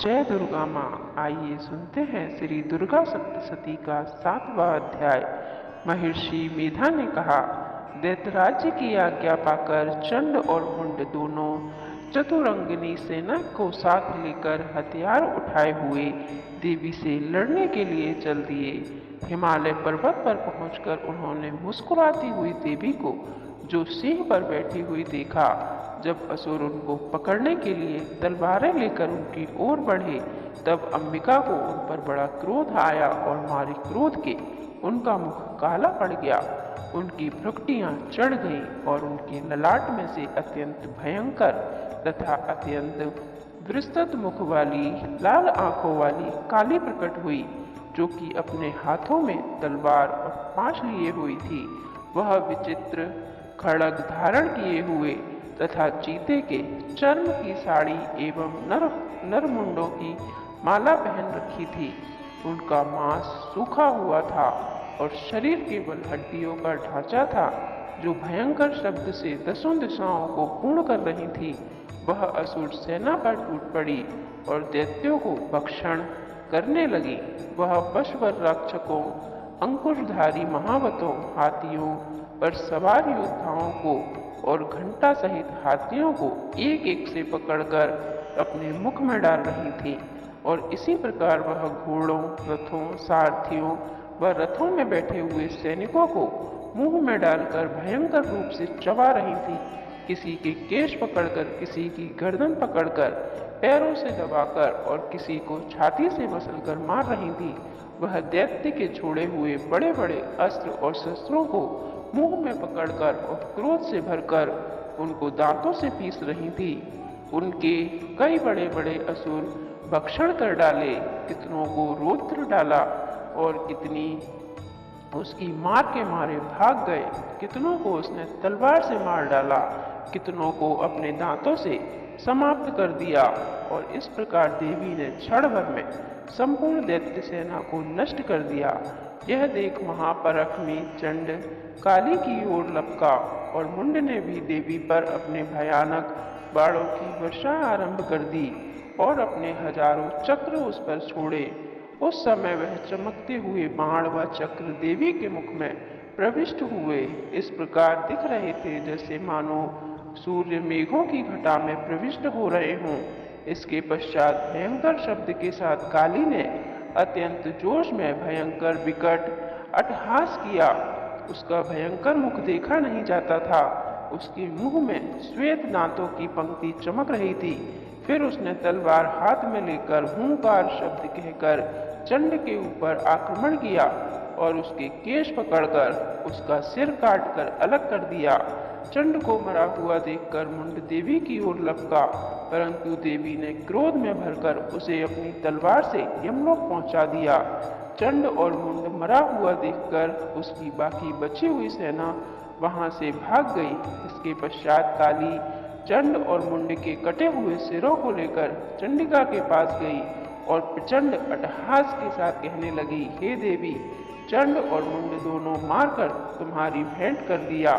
जय दुर्गा माँ। आइए सुनते हैं श्री दुर्गा सप्तशती का 7वां अध्याय। महर्षि मेधा ने कहा, दैत्यराज की आज्ञा पाकर चंड और मुंड दोनों चतुरंगिनी सेना को साथ लेकर हथियार उठाए हुए देवी से लड़ने के लिए चल दिए। हिमालय पर्वत पर पहुंचकर उन्होंने मुस्कुराती हुई देवी को जो सिंह पर बैठी हुई देखा। जब असुर उनको पकड़ने के लिए तलवारें लेकर उनकी ओर बढ़े, तब अंबिका को उन पर बड़ा क्रोध आया और मारे क्रोध के उनका मुख काला पड़ गया। उनकी भ्रुकुटियां चढ़ गईं और उनके ललाट में से अत्यंत भयंकर तथा अत्यंत विस्तृत मुख वाली लाल आंखों वाली काली प्रकट हुई, जो कि अपने हाथों में तलवार और पाश लिए हुई थी। वह विचित्र खड्ग धारण किए हुए तथा चीते के चर्म की साड़ी एवं नरमुंडों की माला पहन रखी थी। उनका मांस सूखा हुआ था और शरीर केवल हड्डियों का ढांचा था, जो भयंकर शब्द से दसों दिशाओं को पूर्ण कर रही थी। वह असुर सेना पर टूट पड़ी और दैत्यों को भक्षण करने लगी। वह वशवर रक्षकों, अंकुशधारी महावतों, हाथियों पर सवार योद्धाओं को और घंटा सहित हाथियों को एक एक से पकड़कर अपने मुख में डाल रही थी। और इसी प्रकार वह घोड़ों, रथों, सारथियों व रथों में बैठे हुए सैनिकों को मुंह में डालकर भयंकर रूप से चबा रही थी। किसी के केश पकड़कर, किसी की गर्दन पकड़कर, पैरों से दबाकर और किसी को छाती से मसलकर मार रही थी। वह दैत्य के छोड़े हुए बड़े बड़े अस्त्र और शस्त्रों को मुंह में पकड़कर और क्रोध से भरकर उनको दांतों से पीस रही थी। उनके कई बड़े बड़े असुर भक्षण कर डाले, कितनों को रौद्र डाला और कितनी उसकी मार के मारे भाग गए। कितनों को उसने तलवार से मार डाला, कितनों को अपने दांतों से समाप्त कर दिया। और इस प्रकार देवी ने क्षण भर में संपूर्ण दैत्य सेना को नष्ट कर दिया। यह देख महापराक्रमी चंड काली की ओर लपका और मुंड ने भी देवी पर अपने भयानक बाणों की वर्षा आरंभ कर दी और अपने हजारों चक्र उस पर छोड़े। उस समय वह चमकते हुए बाण व चक्र देवी के मुख में प्रविष्ट हुए इस प्रकार दिख रहे थे, जैसे मानो सूर्य मेघों की घटा में प्रविष्ट हो रहे हों। इसके पश्चात भयंकर शब्द के साथ काली ने अत्यंत जोश में भयंकर विकट अट्टहास किया। उसका भयंकर मुख देखा नहीं जाता था। उसके मुंह में श्वेत दांतों की पंक्ति चमक रही थी। फिर उसने तलवार हाथ में लेकर हुंकार शब्द कहकर चंड के ऊपर आक्रमण किया और उसके केश पकड़कर उसका सिर काटकर अलग कर दिया। चंड को मरा हुआ देखकर मुंड देवी की ओर लपका, परंतु देवी ने क्रोध में भरकर उसे अपनी तलवार से यमलोक पहुंचा दिया। चंड और मुंड मरा हुआ देखकर उसकी बाकी बची हुई सेना वहां से भाग गई। इसके पश्चात काली चंड और मुंड के कटे हुए सिरों को लेकर चंडिका के पास गई और प्रचंड अट्टहास के साथ कहने लगी, हे देवी, चंड और मुंड दोनों मारकर तुम्हारी भेंट कर दिया।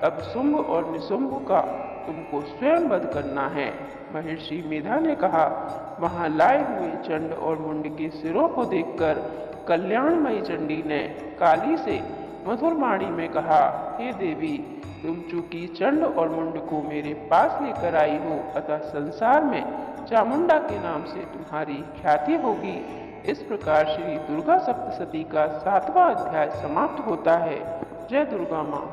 अब शुंभ और निशुंभ का तुमको स्वयं वध करना है। महर्षि मेधा ने कहा, वहां लाए हुए चंड और मुंड के सिरों को देखकर कल्याणमयी चंडी ने काली से मधुर वाणी में कहा, हे देवी, तुम चूंकि चंड और मुंड को मेरे पास लेकर आई हो, अतः संसार में चामुंडा के नाम से तुम्हारी ख्याति होगी। इस प्रकार श्री दुर्गा सप्तशती का 7वां अध्याय समाप्त होता है। जय दुर्गा माँ।